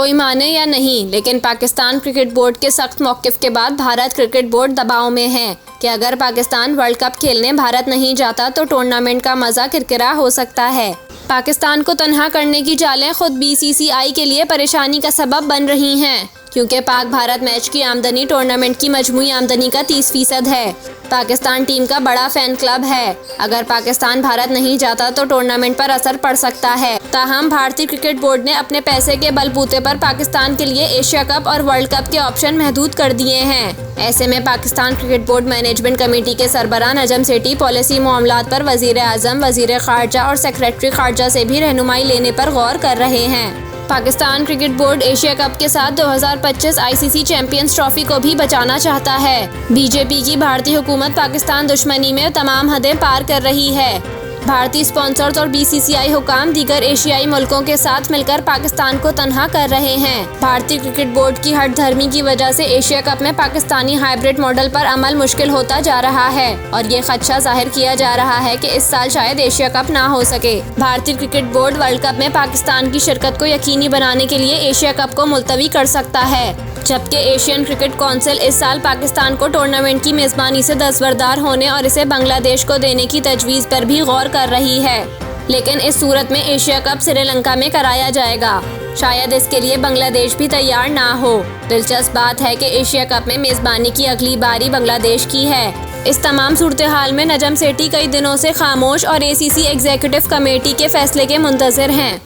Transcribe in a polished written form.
कोई माने या नहीं, लेकिन पाकिस्तान क्रिकेट बोर्ड के सख्त मौक़िफ़ के बाद भारत क्रिकेट बोर्ड दबाव में है कि अगर पाकिस्तान वर्ल्ड कप खेलने भारत नहीं जाता तो टूर्नामेंट का मज़ा किरकिरा हो सकता है। पाकिस्तान को तनहा करने की चालें खुद बीसीसीआई के लिए परेशानी का सबब बन रही हैं, क्योंकि पाक भारत मैच की आमदनी टूर्नामेंट की मजमूई आमदनी का 30% है। पाकिस्तान टीम का बड़ा फैन क्लब है। अगर पाकिस्तान भारत नहीं जाता तो टूर्नामेंट पर असर पड़ सकता है। ताहम भारतीय क्रिकेट बोर्ड ने अपने पैसे के बलबूते पर पाकिस्तान के लिए एशिया कप और वर्ल्ड कप के ऑप्शन महदूद कर दिए हैं। ऐसे में Pakistan cricket board management committee के सरबराह नजम सेठी पॉलिसी मामलात पर वजीर आजम, वजीर खारजा और सेक्रेटरी खारजा से भी रहनुमाई लेने पर गौर कर रहे हैं। Pakistan cricket board Asia cup के साथ 2025 आईसीसी चैंपियंस ट्रॉफी को भी बचाना चाहता है। बीजेपी की भारतीय हुकूमत पाकिस्तान दुश्मनी में तमाम हदें पार कर रही है। भारतीय स्पॉन्सर्स और बीसीसीआई हुकाम दीगर एशियाई मुल्कों के साथ मिलकर पाकिस्तान को तनहा कर रहे हैं। भारतीय क्रिकेट बोर्ड की हठधर्मी की वजह से एशिया कप में पाकिस्तानी हाइब्रिड मॉडल पर अमल मुश्किल होता जा रहा है और ये खदशा जाहिर किया जा रहा है कि इस साल शायद एशिया कप ना हो सके। भारतीय क्रिकेट बोर्ड वर्ल्ड कप में पाकिस्तान की शिरकत को यकीनी बनाने के लिए एशिया कप को मुलतवी कर सकता है, जबकि एशियन क्रिकेट काउंसिल इस साल पाकिस्तान को टूर्नामेंट की मेज़बानी से दस्तबरदार होने और इसे बांग्लादेश को देने की तजवीज़ पर भी गौर कर रही है। लेकिन इस सूरत में एशिया कप श्रीलंका में कराया जाएगा। शायद इसके लिए बांग्लादेश भी तैयार ना हो। दिलचस्प बात है कि एशिया कप में मेज़बानी की अगली बारी बांग्लादेश की है। इस तमाम सूरत हाल में नजम सेठी कई दिनों से खामोश और एसीसी एग्जीक्यूटिव कमेटी के फैसले के मुंतज़िर हैं।